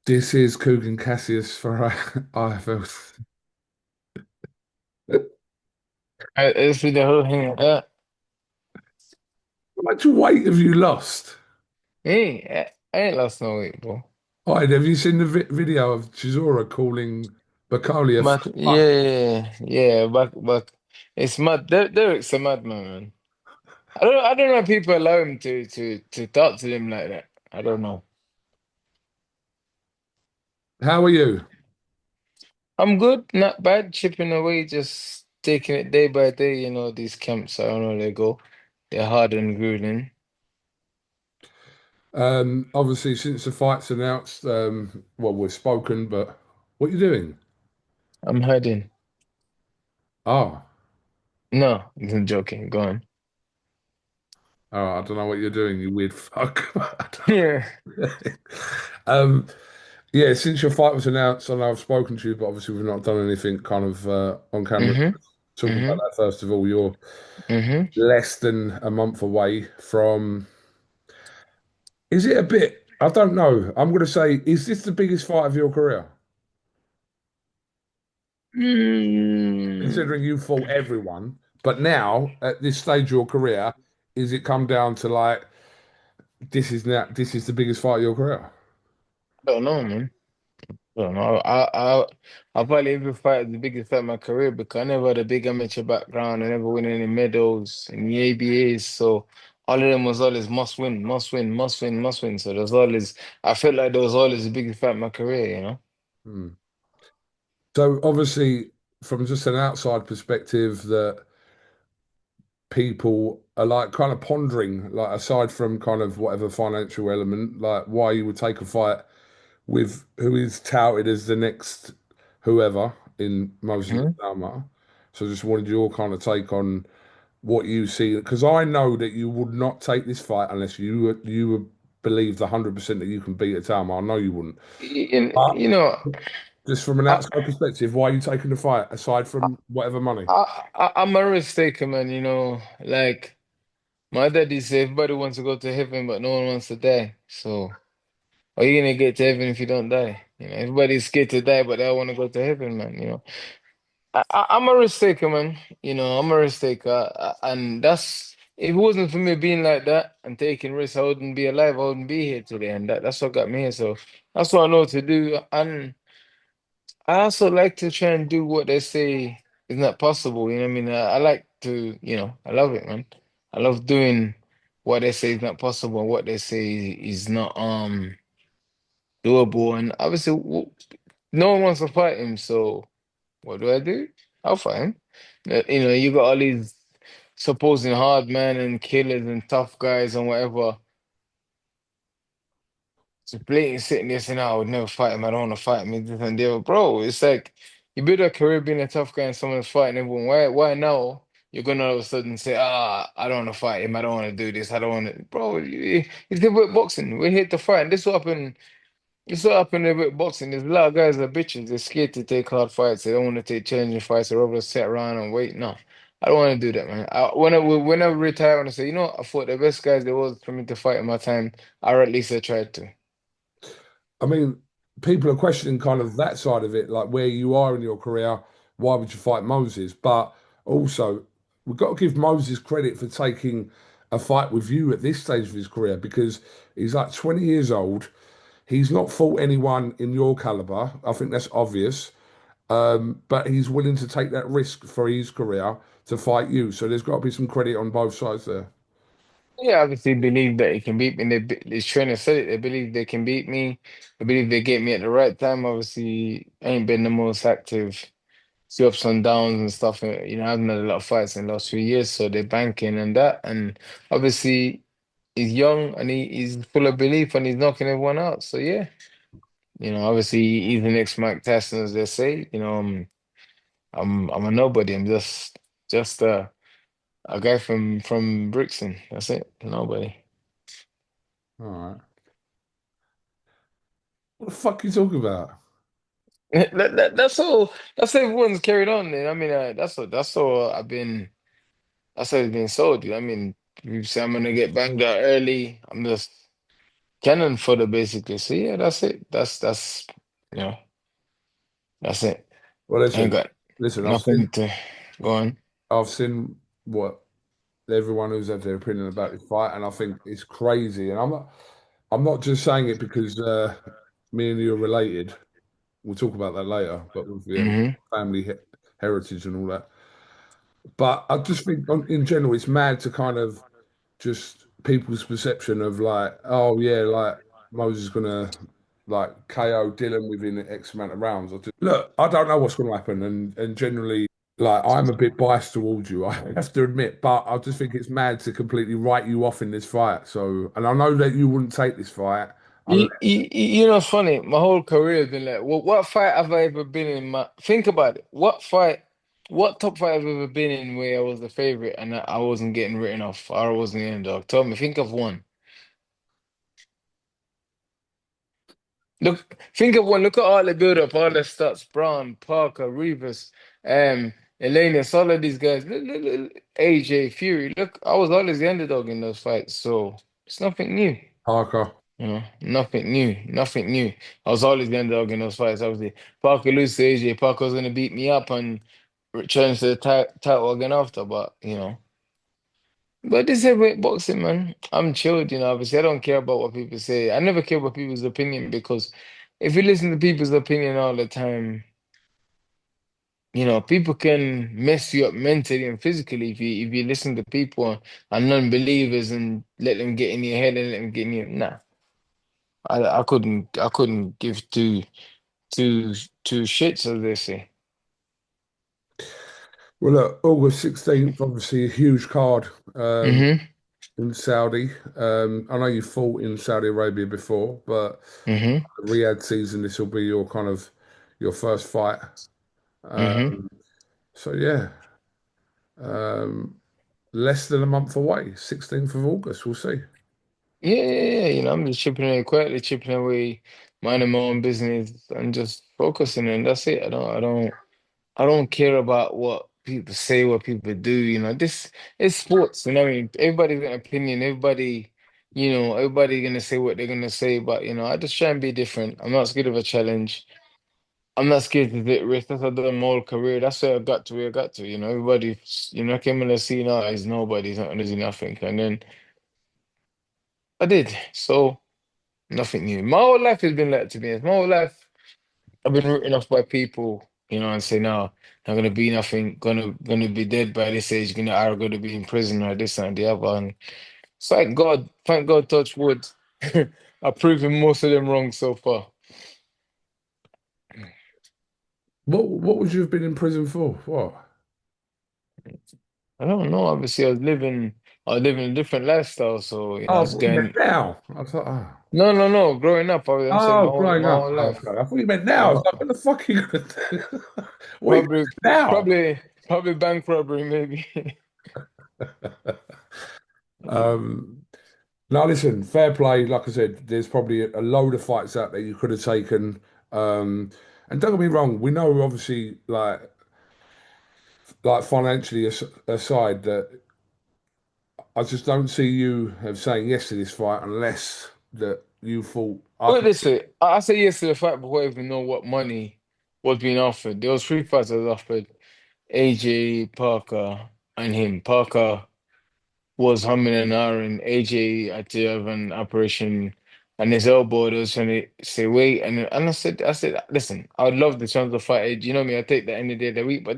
This is KUGAN CASSIUS for IFL. How It's with the whole thing. much weight have you lost? I ain't lost no weight, bro. Hi, have you seen the video of Chisora calling Bacali a But fat fuck? yeah, but it's mad. Derek's a madman, man. I don't know if people allow him to talk to them like that. I don't know. How are you? I'm good, not bad, chipping away, just taking it day by day. These camps, I don't know, they go. They're hard and grueling. Obviously, since the fight's announced, well, we've spoken, but what are you doing? I'm hiding. Oh, No, I'm joking. Go on. oh, I don't know what you're doing, you weird fuck. Yeah. Um, yeah, since your fight was announced, I know I've spoken to you, but obviously we've not done anything kind of on camera. Mm-hmm. Talk about Mm-hmm. that first of all. You're Mm-hmm. less than a month away from. Is it a bit? I don't know. I'm going to say, is this the biggest fight of your career? Mm. Considering you fought everyone, but now at this stage of your career, is it come down to like this is the biggest fight of your career? Don't know, man. Don't know. I probably even fight the biggest fight of my career because I never had a big amateur background. I never win any medals in the ABAs. So all of them was always must win, must win, must win, must win. So there's always I felt like there was always the biggest fight of my career. Hmm. So obviously, from just an outside perspective, that people are like kind of pondering, like aside from kind of whatever financial element, like why you would take a fight with who is touted as the next whoever in Moses Hmm. Alma. So just wanted your kind of take on what you see, because I know that you would not take this fight unless you believed 100% that you can beat Atama. I know you wouldn't. You, But you know, just from an I, outside perspective, why are you taking the fight aside from whatever money? I'm a risk taker, man. Like my daddy said, everybody wants to go to heaven, but no one wants to die. So. Are you gonna get to heaven if you don't die? Everybody's scared to die, but they all want to go to heaven, man. I'm a risk taker, man. I'm a risk taker, and that's if it wasn't for me being like that and taking risks, I wouldn't be alive. I wouldn't be here today, and that's what got me here. So that's what I know to do, and I also like to try and do what they say is not possible. You know what I mean? I like to, I love it, man. I love doing what they say is not possible and what they say is not doable. And obviously, no one wants to fight him. So what do? I'll fight him. You got all these supposing hard men and killers and tough guys and whatever. Just blatantly sitting there saying, "Oh, I would never fight him. I don't want to fight him." This and that. Bro, it's like you build a career being a tough guy and someone's fighting everyone. Why now? You're gonna all of a sudden say, I don't want to fight him. I don't want to do this. I don't want to. Bro, it's different with boxing. We're here to fight. And this what happened. It's what happened with boxing. There's a lot of guys that are bitches. They're scared to take hard fights. They don't want to take challenging fights. They're rather sit around and wait. No, I don't want to do that, man. When I retire, I want to say, I fought the best guys there was for me to fight in my time, or at least I tried to. I mean, people are questioning kind of that side of it, like where you are in your career. Why would you fight Moses? But also, we've got to give Moses credit for taking a fight with you at this stage of his career because he's like 20 years old. He's not fought anyone in your caliber. I think that's obvious. But he's willing to take that risk for his career to fight you. So there's got to be some credit on both sides there. Yeah, obviously believe that he can beat me. His trainer said it. They believe they can beat me. They believe they get me at the right time. Obviously, I ain't been the most active. See ups and downs and stuff. I haven't had a lot of fights in the last few years, so they're banking on that. And obviously, he's young and he's full of belief and he's knocking everyone out. So yeah, obviously he's the next Mike Tyson, as they say. I'm a nobody. I'm just a guy from Brixton. That's it. Nobody. All right. What the fuck are you talking about? That's all. That's how everyone's carried on. I mean, that's all I've been. That's how it's been sold. I mean, you say I'm gonna get banged out early. I'm just. cannon fodder basically. So yeah, that's it. That's you know, that's it. Well, I ain't listen, got listen. nothing to go on. I've seen what everyone who's had their opinion about this fight, and I think it's crazy. And I'm not just saying it because me and you are related. We'll talk about that later, but with Hmm. family heritage and all that. But I just think, in general, it's mad to kind of just people's perception of like, oh yeah, like Moses is gonna like KO Dylan within X amount of rounds. Look, I don't know what's gonna happen, and generally, like I'm a bit biased towards you, I have to admit, but I just think it's mad to completely write you off in this fight. So, and I know that you wouldn't take this fight unless You know, it's funny. My whole career has been like, what fight have I ever been in? Think about it. What top fight have I ever been in where I was the favorite and I wasn't getting written off or I wasn't the underdog? Tell me, think of one. Look, think of one. Look at all the build-up, all the stats. Braun, Parker, Rivas, Elenius, all of these guys. AJ, Fury. Look, I was always the underdog in those fights, so it's nothing new. Parker. You know, nothing new, nothing new. I was always the underdog in those fights. Obviously, Parker lose to AJ. Parker was gonna beat me up and challenge to the title again after, but but this heavyweight boxing, man, I'm chilled. Obviously, I don't care about what people say. I never care about people's opinion because if you listen to people's opinion all the time, people can mess you up mentally and physically if you listen to people and non-believers and let them get in your head and let them get in your nah. I couldn't give two two shits, as they say. Well, look, August 16th, obviously a huge card Hmm. in Saudi. I know you fought in Saudi Arabia before, but Hmm. Riyadh season, this will be your kind of your first fight. Hmm. Um, so yeah, um, less than a month away, 16th of August. We'll see. Yeah, yeah, yeah. I'm just chipping away quietly, chipping away, minding my own business and just focusing, and that's it. I don't care about what people say, what people do. This is sports. I mean, everybody's got an opinion. Everybody gonna say what they're gonna say. But I just try and be different. I'm not scared of a challenge. I'm not scared to take risks. That's what I've done my whole career. That's where I got to where I got to. Everybody, came in the scene, oh, he's nobody, he's not gonna do nothing. And then I did. So nothing new. My whole life has been like to be honest. My whole life I've been written off by people, and say, no, not gonna be nothing, gonna be dead by this age, either gonna be in prison or this and the other. And thank God, touch wood. I've proven most of them wrong so far. What would you have been in prison for? What? I don't know. Obviously, I was living a different lifestyle, so I Oh, was what you meant going. now? I was like, oh, No, no, no. Growing up, I'm saying oh, my whole growing my up. whole Oh, life. okay. I thought you meant now. I was My, like, what the fuck are you gonna do? What are you probably, gonna do now? probably bank robbery, maybe. Um, no, listen, fair play. Like I said, there's probably a load of fights out there you could have taken. Um, and don't get me wrong, we know obviously like financially aside that I just don't see you have saying yes to this fight unless that you thought I Well, could. listen, I said yes to the fight before I even know what money was being offered. There was three fights that was offered: AJ, Parker, and him. Parker was humming and ahhing. AJ had to have an operation and his elbow. They was trying to say wait, and I said, listen, I would love the chance to fight AJ. You know me, I take that any day of the week. But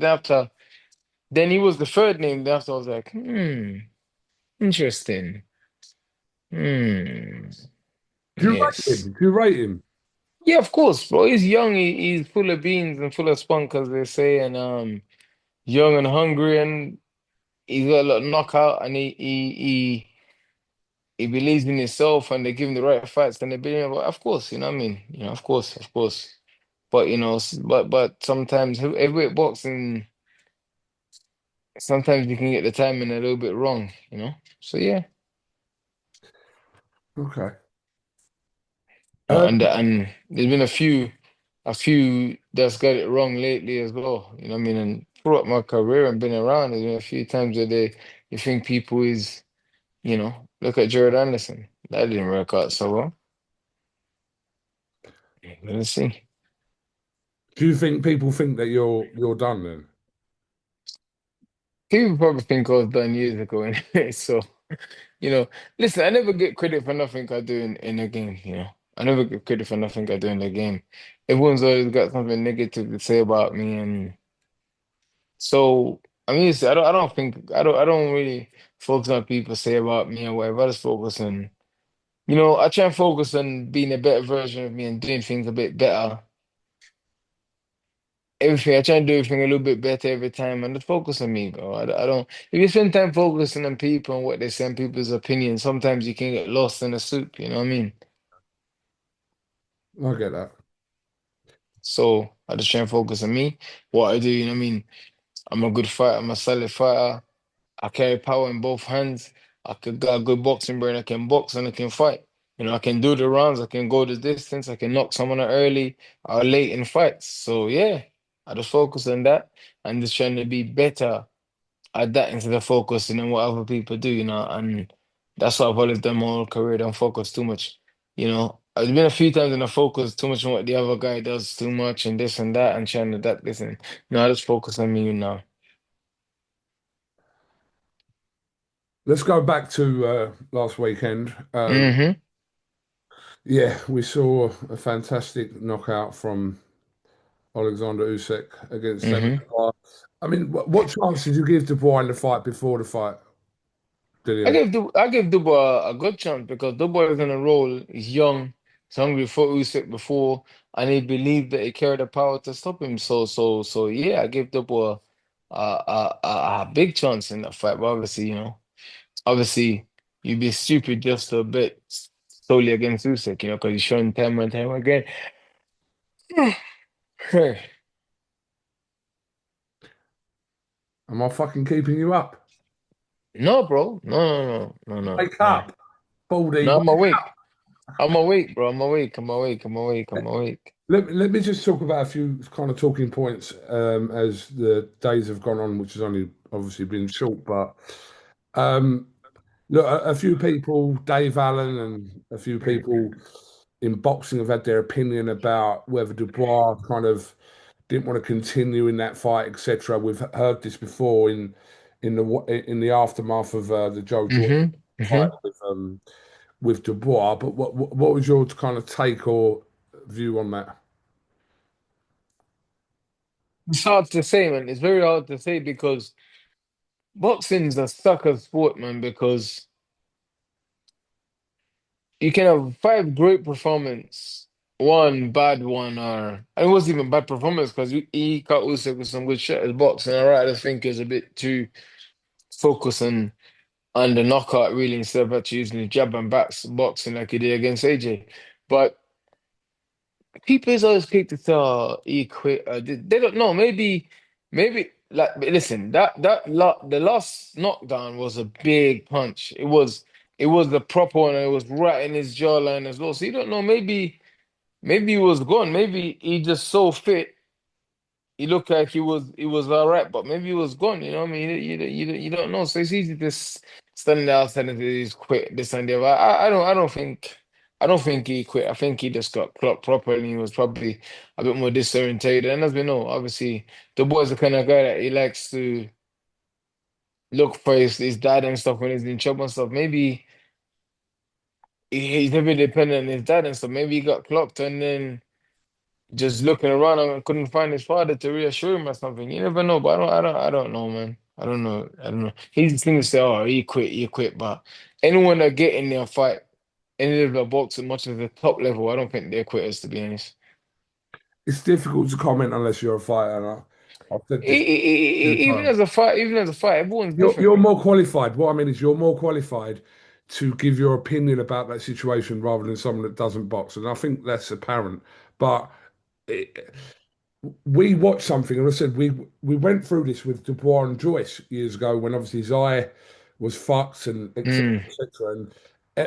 then he was the third name. Then after I was like, interesting. Hmm, Do you rate yes. him? Do you rate him? Yeah, of course, bro. He's young. He's full of beans and full of spunk, as they say, and young and hungry, and he's got a lot of knockout, and he believes in himself, and they give him the right fights, then they beat him. But of course, you know what I mean. Of course, of course. But but sometimes heavyweight boxing, sometimes you can get the timing a little bit wrong. So yeah, Okay. and there's been a few that's got it wrong lately as well. You know what I mean? And throughout my career and been around, there's been a few times that you think people is, look at Jared Anderson. That didn't work out so well. Let's see. Do you think people think that you're done then? People probably think I was done years ago anyway. So, you know, listen, I never get credit for nothing I do in a game, you know. I never get credit for nothing I do in the game. Everyone's always got something negative to say about me, and so I mean, I don't really focus on what people say about me or whatever. I just focus on, I try and focus on being a better version of me and doing things a bit better. Everything I try and do everything a little bit better every time, and just focus on me, bro. I don't. If you spend time focusing on people and what they say and people's opinions, sometimes you can get lost in the soup. You know what I mean? I get that. So I just try and focus on me, what I do. You know what I mean? I'm a good fighter. I'm a solid fighter. I carry power in both hands. I could got a good boxing brain. I can box and I can fight. I can do the rounds. I can go the distance. I can knock someone out early or late in fights. So yeah, I just focus on that and just trying to be better at that instead of focusing on what other people do. And that's what I've always done my whole career. Don't focus too much. There's been a few times when I focus too much on what the other guy does too much and this and that and trying to that this and I just focus on me now. Let's go back to last weekend. Mm-hmm. Yeah, we saw a fantastic knockout from Alexander Usyk against David Mm-hmm. Dubois. I mean, what chance did you give Dubois in the fight before the fight, Dillian? I gave Dubois a good chance because Dubois is in a role. He's young, he's hungry for Usyk before, and he believed that he carried the power to stop him. So yeah, I gave Dubois a big chance in that fight. But obviously, obviously you'd be stupid just to bet solely against Usyk, because he's shown time and time again. Am I fucking keeping you up? No, bro. No, no, no, no, no, Wake no. up, Baldy. No, I'm awake. I'm awake, bro. I'm awake. I'm awake. I'm awake. I'm awake. Let me just talk about a few kind of talking points as the days have gone on, which has only obviously been short, but um, look, a few people, Dave Allen and a few people in boxing have had their opinion about whether Dubois kind of didn't want to continue in that fight, etc. We've heard this before in the aftermath of the Joe Joyce Mm-hmm. fight Mm-hmm. with Dubois. But what was your kind of take or view on that? It's hard to say, man. It's very hard to say because boxing's a sucker sport, man, because you can have five great performance, one bad one, or and it wasn't even bad performance because he caught Usyk with some good shit at boxing. All right, I think is a bit too focused on the knockout really instead of actually using the jab and backs boxing like he did against AJ. But people is always quick to tell he quit. They don't know. Maybe like but listen. The last knockdown was a big punch. It was the proper one. And it was right in his jawline as well. So you don't know. Maybe he was gone. Maybe he just so fit. He looked like he was all right, but maybe he was gone. You know what I mean? You don't know. So it's easy to stand there outside and say he's quit this and that. But I don't think he quit. I think he just got clocked properly. He was probably a bit more disorientated. And as we know, obviously the boy's the kind of guy that he likes to look for his dad and stuff when he's in trouble and stuff. Maybe he's never dependent on his dad and stuff. Maybe he got clocked and then just looking around and couldn't find his father to reassure him or something. You never know, but I don't know, man. I don't know. I don't know. He's things say, oh, he quit. But anyone that get in there and fight any of the boxing much as the top level, I don't think they're quitters, to be honest. It's difficult to comment unless you're a fighter. And I've said this a few Even times. as a fight, everyone's different. You're more qualified. What I mean is you're more qualified to give your opinion about that situation rather than someone that doesn't box. And I think that's apparent. But it, we watched something, and I said we went through this with Dubois and Joyce years ago when obviously his eye was fucked and etc. Mm, etc. And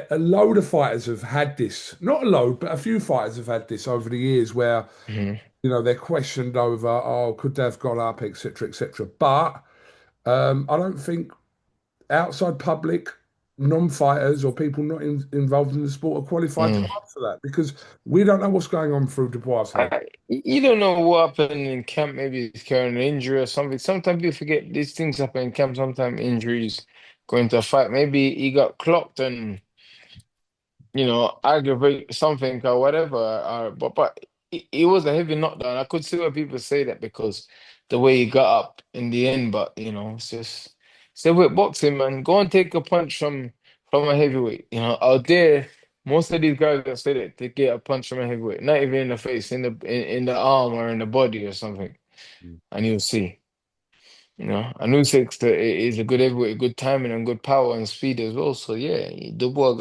a load of fighters have had this, not a load, but a few fighters have had this over the years where mhm. they're questioned over, oh, could they have got up, etc. etc. But I don't think outside public. non-fighters or people not involved in the sport are qualified to Mm. answer that because we don't know what's going on through Dubois' head. You don't know what happened in camp. Maybe he's carrying an injury or something. Sometimes you forget these things happen in camp. Sometimes injuries going to a fight. Maybe he got clocked and aggravate something or whatever. But it was a heavy knockdown. I could see why people say that because the way he got up in the end. But it's with boxing, man. Go and take a punch from a heavyweight. Out there, most of these guys that say that they get a punch from a heavyweight, not even in the face, in the arm or in the body or something, and you'll see. I knew six is a good heavyweight, good timing and good power and speed as well. So yeah, Dubois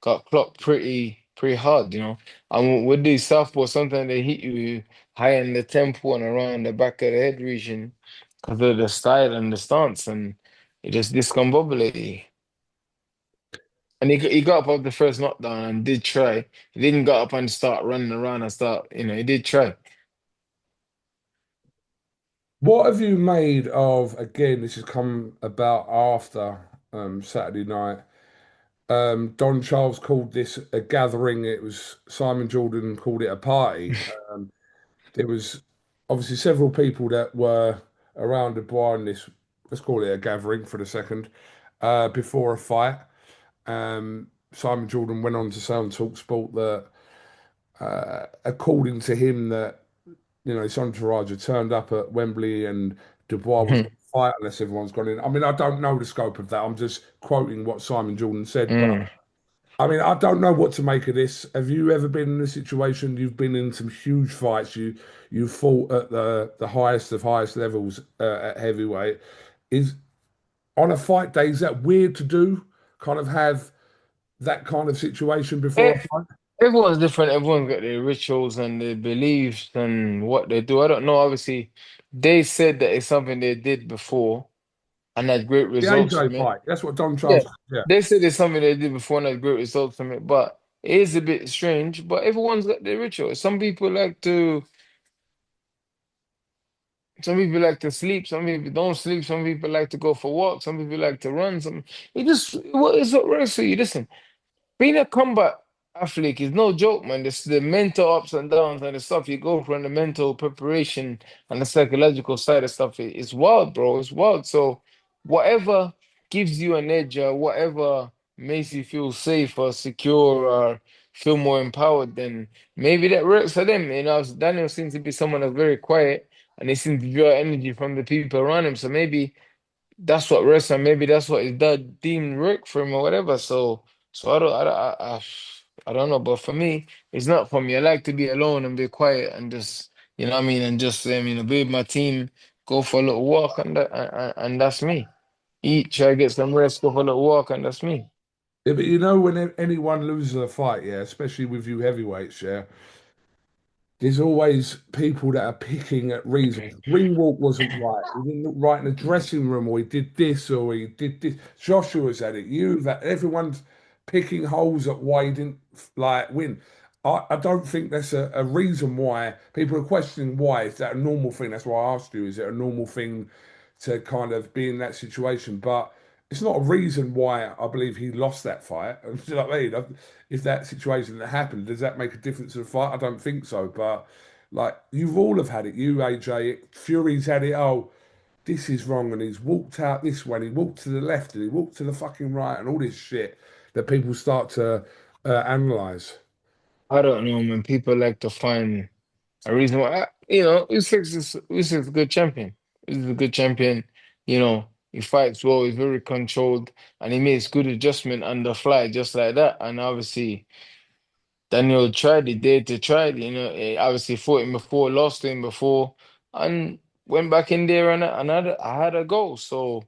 got clocked pretty hard. And with these southpaws, sometimes they hit you high in the temple and around the back of the head region because of the style and the stance, and it just discombobulated you. And he got up off the first knockdown and did try. He didn't get up and start running around and start. He did try. What have you made of, again, this has come about after Saturday night. Don Charles called this a gathering. It was Simon Jordan called it a party. There was obviously several people that were around the bar in this, let's call it a gathering for the second, before a fight. Simon Jordan went on to say on TalkSport that, according to him, that his entourage had turned up at Wembley and Dubois was going to fight unless everyone's gone in. I mean, I don't know the scope of that. I'm just quoting what Simon Jordan said, but Mm. I mean, I don't know what to make of this. Have you ever been in a situation? You've been in some huge fights. You fought at the highest of highest levels at heavyweight. Is on a fight day, is that weird to do? Kind of have that kind of situation before a fight? Everyone's different. Everyone's got their rituals and their beliefs and what they do. I don't know. Obviously, they said that it's something they did before and had great The results AJ from it. fight. That's what Don Yeah, Charles. Yeah. they said it's something they did before and had great results from it. But it is a bit strange. But everyone's got their rituals. Some people like to sleep. Some people don't sleep. Some people like to go for walks. Some people like to run. What works for you? Listen. Being a combat athlete is no joke, man. This the mental ups and downs and the stuff you go through and the mental preparation and the psychological side of stuff is wild, bro. It's wild. So whatever gives you an edge or whatever makes you feel safe or secure or feel more empowered, then maybe that works for them. Daniel seems to be someone that's very quiet and he seems to draw energy from the people around him. So maybe that's what wrestling. Maybe that's what his dad deemed work for him or whatever. So I don't know. But for me, it's not for me. I like to be alone and be quiet and just what I mean, and just be with my team, go for a little walk, and that's me. Eat, try to get some rest, go for a little walk, and that's me. Yeah, but when anyone loses a fight, yeah, especially with you heavyweights, yeah, there's always people that are picking at reasons. Ringwalk wasn't right. He didn't look right in the dressing room, or he did this, or he did this. Joshua's had it. You've had, everyone's picking holes at why he didn't like win. I don't think that's a reason why people are questioning why. Is that a normal thing? That's why I asked you. Is it a normal thing to kind of be in that situation? But it's not a reason why I believe he lost that fight. Do you know what I mean? If that situation that happened, does that make a difference to the fight? I don't think so. But like you've all have had it. You, AJ, Fury's had it. Oh, this is wrong, and he's walked out this way, and he walked to the left, and he walked to the fucking right, and all this shit that people start to analyze. I don't know, man. People like to find a reason why. Usyk's a good champion. He's a good champion. He fights well. He's very controlled, and he makes good adjustment on the fly, just like that. And obviously. Daniel tried, he dared to try it, he obviously fought him before, lost to him before, and went back in there and I had a goal. So,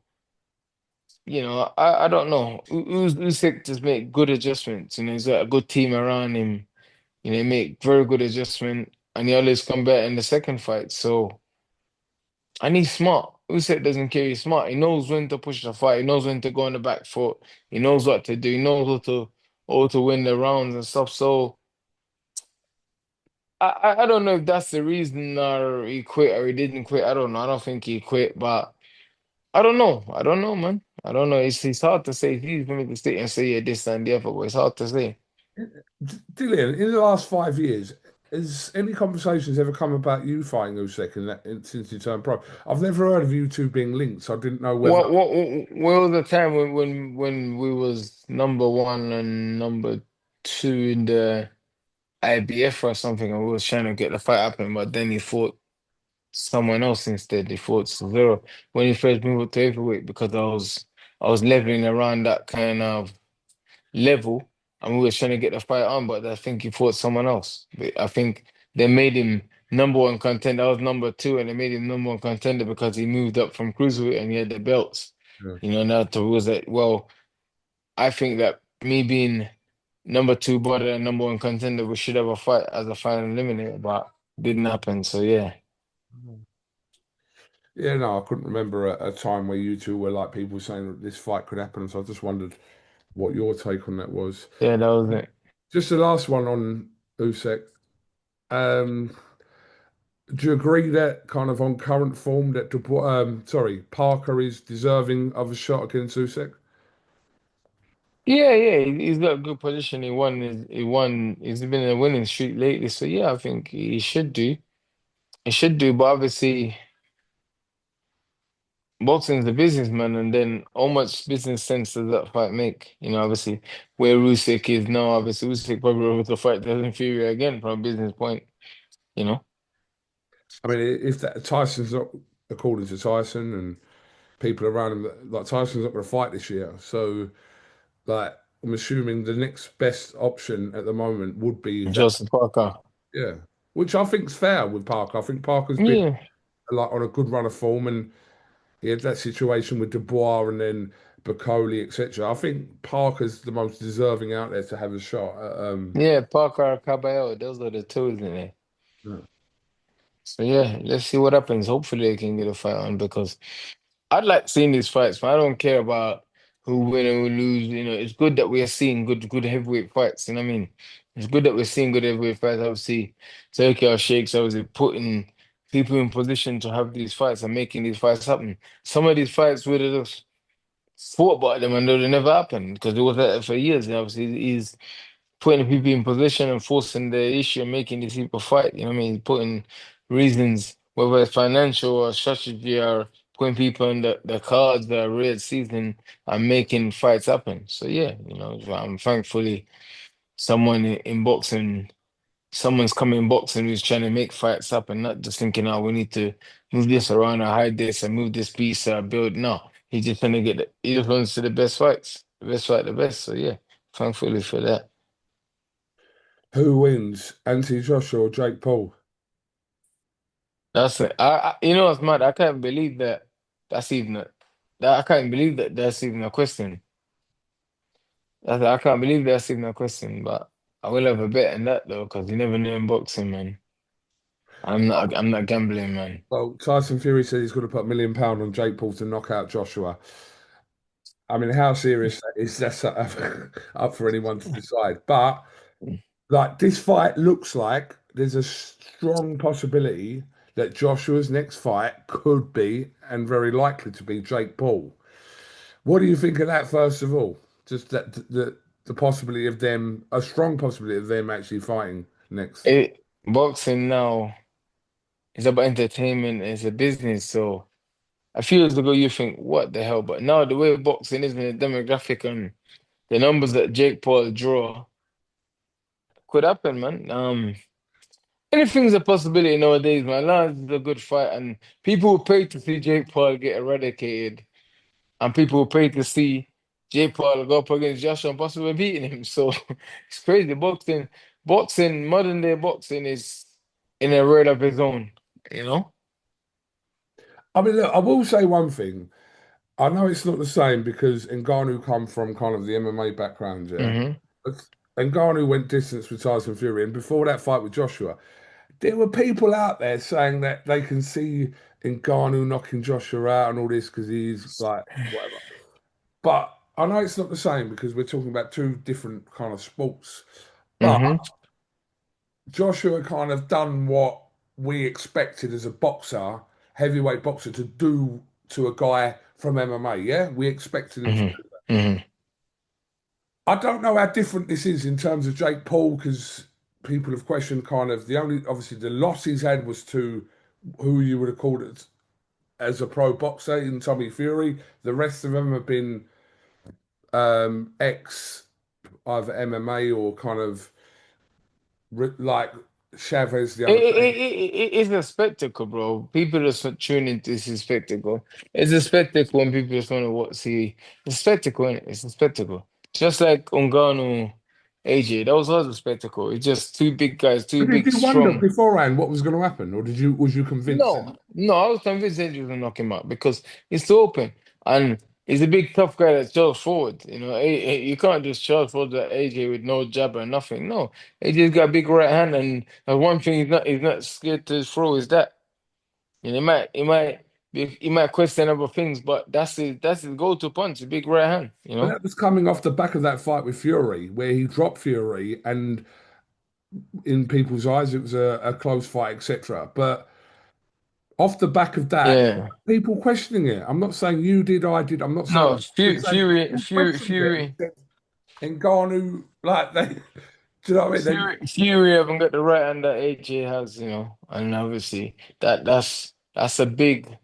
I don't know. Usyk just make good adjustments. He's got a good team around him. He make very good adjustment, and he always come back in the second fight. So, and he's smart. Usyk doesn't care. He's smart. He knows when to push the fight. He knows when to go on the back foot. He knows what to do. He knows how to win the rounds and stuff. So. I don't know if that's the reason or he quit or he didn't quit. I don't know. I don't think he quit, but I don't know. I don't know, man. I don't know. It's hard to say. It's easy for me to sit and say yeah, this and the other, but it's hard to say. Dillian, in the last 5 years, has any conversations ever come about you fighting Usyk since you turned pro? I've never heard of you two being linked, so I didn't know whether. What was the time when we was number one and number two in the IBF or something, and we was trying to get the fight happening, but then he fought someone else instead. He fought CHISORA when he first moved up to heavyweight because I was leveling around that kind of level, and we were trying to get the fight on, but I think he fought someone else. But I think they made him number one contender. I was number two, and they made him number one contender because he moved up from cruiserweight and he had the belts. Yeah. Now to was that well, I think that me being number two brother and number one contender, we should have a fight as a final eliminator, but didn't happen. So yeah. Yeah, no, I couldn't remember a time where you two were like people saying that this fight could happen. So I just wondered what your take on that was. Yeah, that was it. Just the last one on Usyk. Um, do you agree that kind of on current form that Parker is deserving of a shot against Usyk? Yeah, yeah, he's got a good position. He's been in a winning streak lately. So yeah, I think he should do. He should do, but obviously boxing is a businessman, and then how much business sense does that fight make? Obviously where Usyk is now, obviously Usyk probably over to fight that's inferior again from a business point, you know. I mean, if Tyson's not, according to Tyson and people around him, like Tyson's not going to fight this year. So, like, I'm assuming the next best option at the moment would be that, Joseph Parker. yeah, which I think's fair with Parker. I think Parker's been Yeah, like on a good run of form, and he had that situation with Dubois and then Bacoli, etc. I think Parker's the most deserving out there to have a shot at, yeah, Parker, Caballero, those are the two, isn't it? yeah. So yeah, let's see what happens. Hopefully they can get a fight on because I'd like seeing these fights, but I don't care about who win or who lose. It's good that we are seeing good heavyweight fights. You know what I mean? It's good that we're seeing good heavyweight fights. Obviously, Turkey or Sheikhs obviously putting people in position to have these fights and making these fights happen. Some of these fights would have just thought about them and they would never happen because it was there for years. And obviously, he's putting people in position and forcing the issue and making these people fight. You know what I mean? Putting reasons, whether it's financial or strategy or putting people in the cards that are red season and making fights happen. So yeah, I'm thankfully someone in boxing, someone's coming in boxing who's trying to make fights happen, not just thinking, oh, we need to move this around or hide this and move this piece or build. No, he's just trying to he just wants to the best fights, the best fight, the best. So yeah, thankfully for that. Who wins, Anthony Joshua or Jake Paul? That's it. What's mad? I can't believe that. That's even a, that I can't believe that that's even a question. I can't believe that's even a question. But I will have a bet on that though, because you never know in boxing, man. I'm not gambling, man. Well, Tyson Fury said he's going to put £1 million on Jake Paul to knock out Joshua. I mean, how serious that is, that's up for anyone to decide. But like this fight looks like there's a strong possibility that Joshua's next fight could be and very likely to be Jake Paul. What do you think of that, first of all? Just that the possibility of them, a strong possibility of them actually fighting next. Boxing now is about entertainment. It's a business, so a few years ago you think, what the hell? But now the way boxing is in the demographic and the numbers that Jake Paul draw could happen, man. Anything's a possibility nowadays, man. Lance is a good fight, and people will pay to see Jake Paul get eradicated, and people will pay to see Jake Paul go up against Joshua and possibly beating him. So it's crazy. Modern day boxing is in a world of its own, you know? I mean, look, I will say one thing. I know it's not the same because Ngannou come from kind of the MMA background, yeah. Hmm. But Ngannou went distance with Tyson Fury, and before that fight with Joshua, there were people out there saying that they can see Ngannou knocking Joshua out and all this because he's like whatever. But I know it's not the same because we're talking about two different kind of sports. But Hmm. Joshua kind of done what we expected as a boxer, heavyweight boxer, to do to a guy from MMA. Yeah, we expected him to. Hmm. Hmm. I don't know how different this is in terms of Jake Paul because people have questioned kind of the only obviously the loss he's had was to who you would have called it as a pro boxer in Tommy Fury. The rest of them have been ex either MMA or kind of like Chavez the other day. It's a spectacle, bro. People just tune into this is spectacle. It's a spectacle when people just want to watch, see. It's a spectacle, innit? It's a spectacle. Just like Ngannou, AJ, that was also a spectacle. It's just two big guys, two But did big, you wonder strong. beforehand what was going to happen, or did you was you convinced? No, no, I was convinced AJ was gonna knock him out because he's too open and he's a big tough guy that charges forward. You know, you can't just charge forward at AJ with no jab or nothing. No, AJ's got a big right hand, and one thing he's not scared to throw is that. You know, he might question other things, but that's his go-to punch, a big right hand. You But know. that was coming off the back of that fight with Fury, where he dropped Fury, and in people's eyes, it was a close fight, etc. But off the back of that, Yeah. people questioning it. I'm not saying you did, I did. I'm not saying. No, I'm just saying people questioned it Fury. and Ngannou, like they, do you know what I mean? Fury haven't got the right hand that AJ has, and obviously that's a big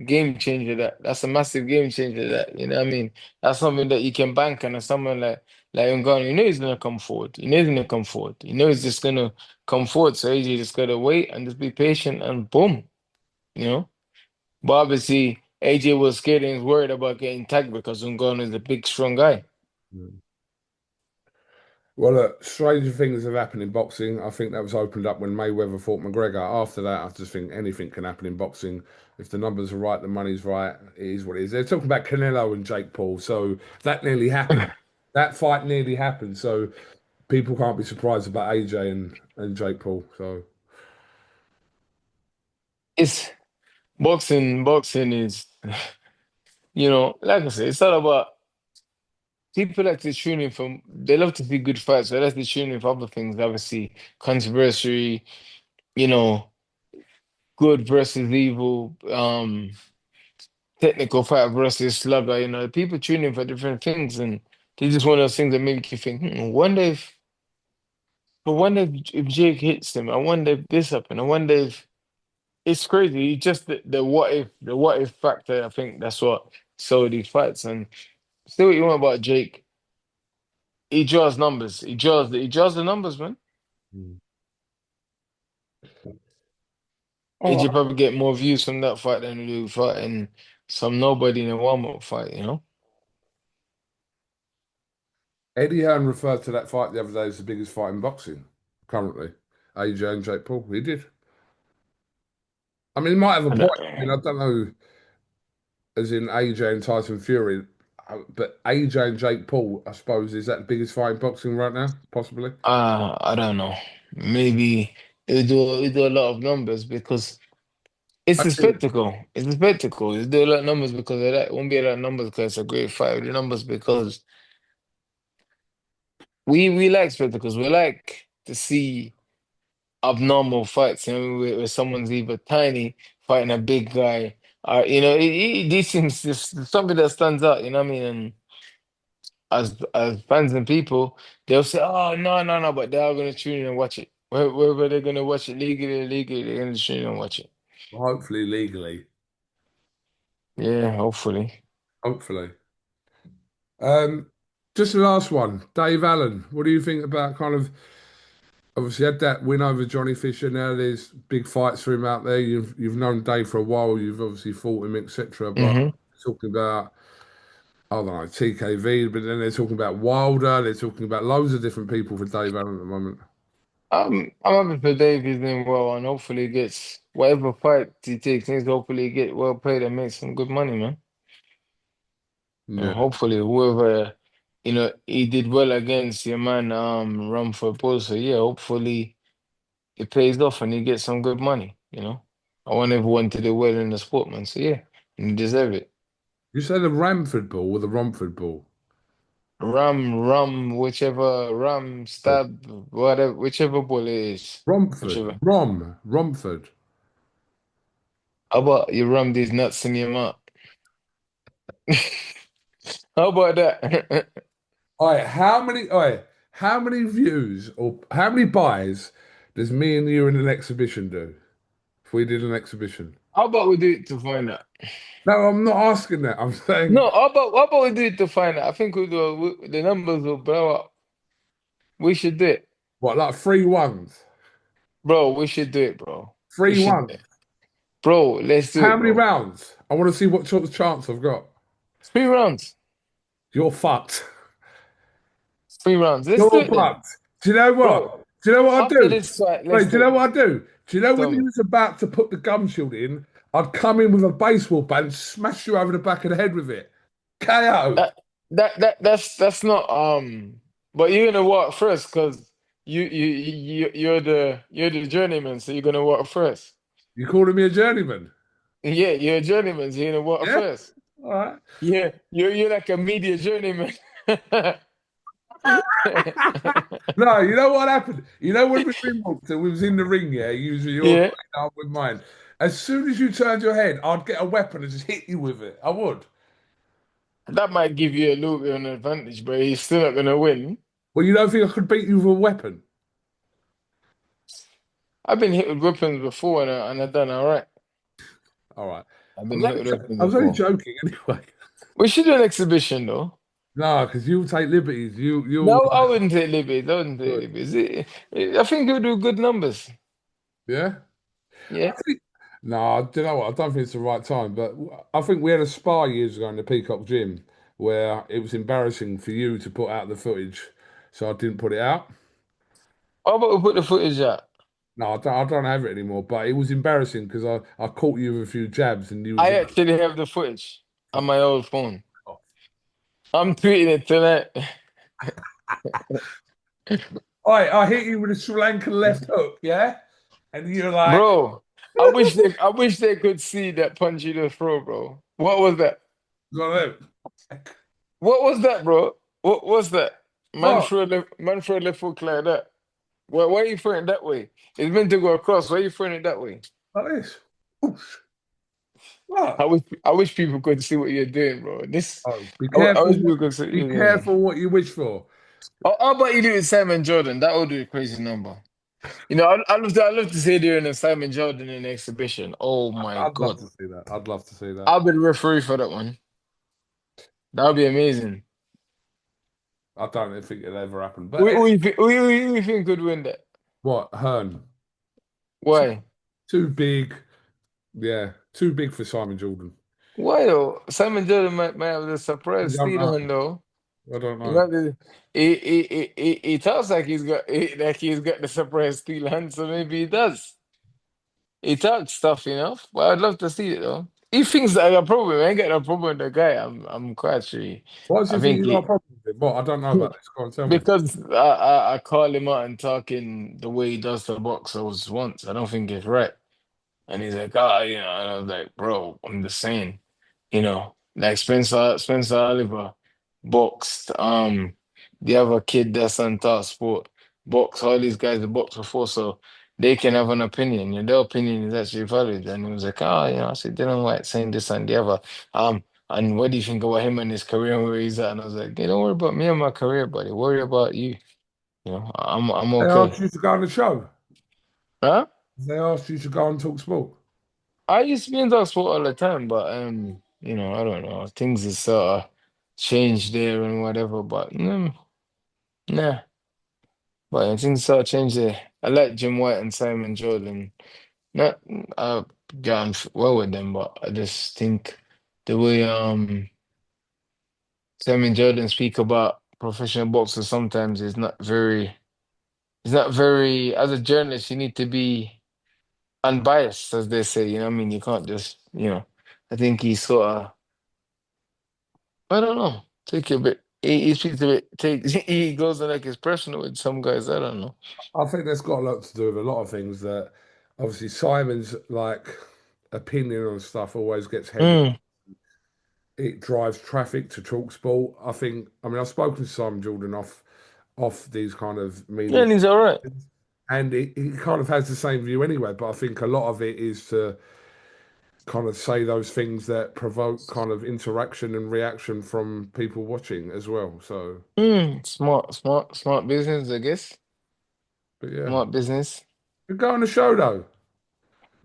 game changer. That's a massive game changer. That you know what I mean. That's something that you can bank on. And someone like Ngannou, he's gonna come forward. He's gonna come forward. He's just gonna come forward. So AJ just gotta wait and just be patient and boom. You know. But obviously AJ was scared and was worried about getting tagged because Ngannou is a big strong guy. they? Well, look, stranger things have happened in boxing. I think that was opened up when Mayweather fought McGregor. After that, I just think anything can happen in boxing. If the numbers are right, the money's right, it is what it is. They're talking about Canelo and Jake Paul, so that nearly happened. That fight nearly happened, so people can't be surprised about AJ and Jake Paul. So It's boxing is, like I said, it's all about people like to tune in from, they love to see good fights, so they like to tune in for other things, obviously, controversy, you know, good versus evil, technical fight versus slugger, people tune in for different things, and they just one of those things that make you think, I wonder if Jake hits him, I wonder if this happened, I wonder if, it's crazy, it's just the what if factor, I think that's what sold these fights, and say what you want about Jake. He draws numbers. He draws the numbers, man. mm. Oh, AJ probably get more views from that fight than he do fighting some nobody in a warm-up fight. Eddie Hearn referred to that fight the other day as the biggest fight in boxing currently. AJ and Jake Paul. He did. I mean, he might have a I point. don't, I mean, I don't know, as in AJ and Tyson Fury. But AJ and Jake Paul, I suppose, is that the biggest fight in boxing right now? Possibly. I don't know. Maybe he'll do a lot of numbers because I it's a think spectacle. It's a spectacle. He'll do a lot of numbers because of that. It won't be a lot of numbers because it's a great fight. It'll do numbers because we like spectacles. We like to see abnormal fights, where someone's either tiny fighting a big guy, or these things just something that stands out. You know what I mean? And as fans and people, they'll say, "Oh no, no, no," but they are gonna tune in and watch it. Where they're gonna watch it legally, illegally, they're gonna tune in and watch it. hopefully legally. Yeah, hopefully. Hopefully. Um, just the last one, Dave Allen. What do you think about kind of obviously had that win over Johnny Fisher? Now there's big fights for him out there. You've known Dave for a while. You've obviously fought him, etc. But Hmm. talking about I don't know TKV, but then they're talking about Wilder. They're talking about loads of different people for Dave Allen at the moment. I'm happy for Dave. He's doing well, and hopefully he gets whatever fight he takes. Hopefully he get well paid and make some good money, man. Yeah. Hopefully, whoever, he did well against your man, Rumford Bull. So yeah, hopefully it pays off and he gets some good money. I want everyone to do well in the sport, man. So yeah, and you deserve it. You say the Ramford ball or the Romford ball? Whichever ram, stab, whatever, whichever ball it is, Romford, whichever. Romford. How about you ram these nuts in your mouth? How about that? All right, how many views or how many buys does me and you in an exhibition do? If we did an exhibition. How about we do it to find out? No, I'm not asking that. I'm saying, No, how about we do it to find out? I think the numbers will blow up. We should do it. what, like three ones? Bro, we should do it, bro. We Three should do ones. it. Bro, let's do How it, many bro. rounds? I want to see what sort of chance I've got. 3 rounds. You're fucked. 3 rounds. Let's do You're it then. fucked. Do you know Bro, what? Do you know what I'd after do? this fight, let's Wait, do do you know it. what I'd do? Do you know when Tell you me. was about to put the gum shield in, I'd come in with a baseball bat and smash you over the back of the head with it. KO. That that's not but you're gonna walk first because you're the journeyman, so you're gonna walk first. You calling me a journeyman? Yeah, you're a journeyman, so you're gonna walk Yeah? first. All right. Yeah, you're like a media journeyman. No, you know what happened? You know when we ring walked and we was in the ring, yeah, usually you're Yeah, playing up with mine. As soon as you turned your head, I'd get a weapon and just hit you with it. I would. that might give you a little bit of an advantage, but you're still not gonna win. Well, you don't think I could beat you with a weapon? I've been hit with weapons before and I've done all right. All right. I've been hit with I weapons was only before. joking anyway. We should do an exhibition though. No, because you'll take liberties. You'll No, I wouldn't take liberties. I wouldn't take like, liberties. I think you'll do good numbers. yeah. Yeah. I think, no, do you know what? I don't think it's the right time. But I think we had a spar years ago in the Peacock Gym where it was embarrassing for you to put out the footage, so I didn't put it out. How about we put the footage out? No, I don't have it anymore. But it was embarrassing because I caught you with a few jabs and you was I like, actually have the footage on oh, my old phone. oh. I'm tweeting it tonight. I hit you with a Sri Lankan left hook, yeah, and you're like, Bro, I wish they could see that punch you to throw, bro. What was that? "Got him." What was that, bro? What was that? What? Man throw a left hook like that. Why are you throwing it that way? It's meant to go across. Why are you throwing it that way? Like this. Whoosh. What? I wish people could see what you're doing, bro. This Oh, be I careful. wish people could see what Be you're doing. careful what you wish for. How about you do it with Simon Jordan? That would be a crazy number. I'd love to see you doing a Simon Jordan in an exhibition. Oh my I'd love God. to see that. I'd love to see that. I'll be the referee for that one. That would be amazing. I don't think it'll ever happen. But it, Who you think could win that? what, Hearn? Too, Why? too big. Yeah, too big for Simon Jordan. Why though? Simon Jordan might have the I surprise don't steal know. on though. I don't He know. might be, he talks like like he's got the surprise steal hand, so maybe he does. He talks stuff, but I'd love to see it though. He thinks I got a problem. I ain't got no problem with the guy. I'm quite sure. Why does I he think think you got a he problem with him? What? I don't know about this. Go on, tell me. because I call him out and talking the way he does to boxers once. I don't think it's right. And he's like, and I was like, bro, I'm just saying, like Spencer Oliver boxed the other kid that's on top sport, box all these guys that boxed before, so they can have an opinion, and their opinion is actually valid. And he was like, I said Dylan White saying this and the other. And what do you think about him and his career and where he's at? And I was like, hey, don't worry about me and my career, buddy. Worry about you. I'm They okay. asked you to go on the show. Huh? They asked you to go and talk sport. I used to be in that sport all the time, but I don't know. Things have sort of changed there and whatever, but nah. But things sort of changed there. I like Jim White and Simon Jordan. Not I've gotten well with them, but I just think the way Simon Jordan speak about professional boxers sometimes is not very as a journalist you need to be unbiased, as they say, you know what I mean? You can't just, I think he sort of I don't know. Take it a bit. He speaks a bit. He goes on like it's personal with some guys. I don't know. I think that's got a lot to do with a lot of things that obviously Simon's like opinion on stuff always gets headline. Mm. It drives traffic to talk sport. I mean, I've spoken to Simon Jordan off these kind of Yeah, media, and he's all right. and he kind of has the same view anyway. But I think a lot of it is to kind of say those things that provoke kind of interaction and reaction from people watching as well. So, Smart business, I guess. but yeah, Smart business. you go on the show though.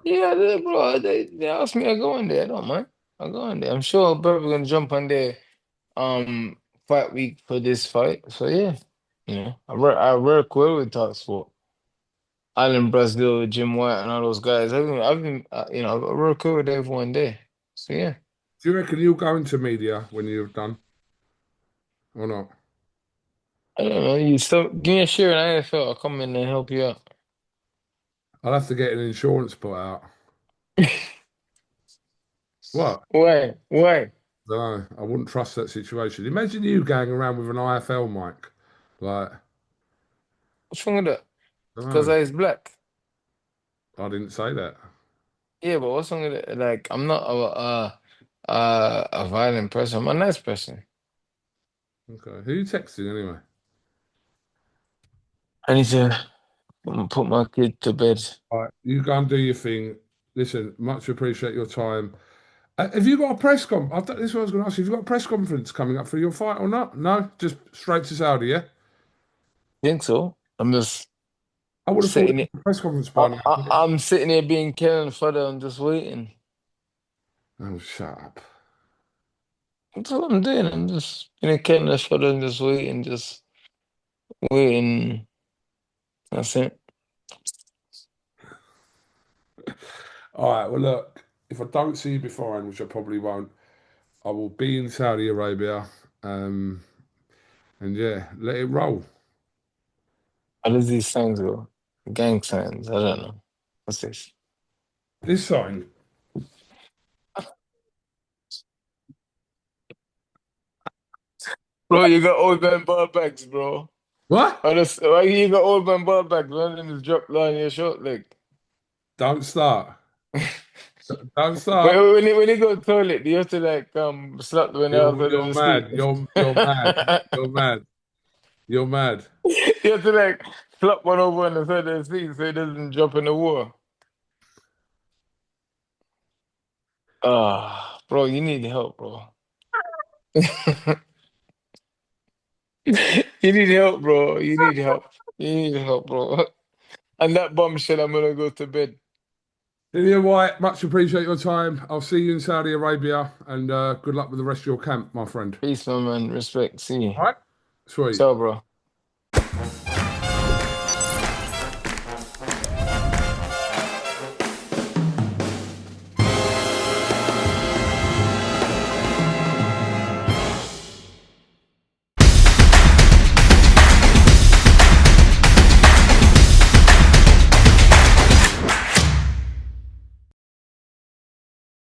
Yeah, bro. They asked me, I go on there. I don't mind. I go on there. I'm sure I'm probably gonna jump on there. Fight week for this fight. So yeah, I work well with Talksport. Alan Brazil, Jim White, and all those guys. I work well with everyone there. So yeah, Do you reckon you'll go into media when you're done or not? I don't know. You still give me a share in IFL. I'll come in and help you out. I'll have to get an insurance put out. What? Why? Why? No, I wouldn't trust that situation. Imagine you going around with an IFL mic. Like, What's wrong with that? I don't Because know. I is black. I didn't say that. Yeah, but what's wrong with it? Like, I'm not a violent person. I'm a nice person. Okay. Who you texting anyway? I need to put my kid to bed. All right, you go and do your thing. Listen, much appreciate your time. Have you got a press con? This is what I was going to ask you. Have you got a press conference coming up for your fight or not? No, just straight to Saudi, yeah? Think so? I'm just I would have thought sitting there it. was a press conference by now. I'm sitting here being Karen fodder and just waiting. Oh, shut up. That's what I'm doing. I'm just being Karen fodder and just waiting, just waiting. That's it. All right, well, look, if I don't see you beforehand, which I probably won't, I will be in Saudi Arabia. Um, and yeah, let it roll. How does these signs go? Gang signs. I don't know. What's this? This sign. Bro, you got old man ball bags, bro. What? Why you got old man ball bags? One of them is drop line your short leg. Don't start. Don't Wait, start. wait, when you go to the toilet, do you have to like slap the one else under You're the mad. seat? You're mad. You're mad. You're mad. You have to like flop one over on the side of the seat so it doesn't drop in the water. Ah, bro, you need help, bro. You need help, bro. You need help. You need help, bro. And that bombshell, I'm gonna go to bed. DILLIAN WHYTE, much appreciate your time. I'll see you in Saudi Arabia and good luck with the rest of your camp, my friend. Peace, my man. Respect. See you. All right? Sweet. Ciao, bro.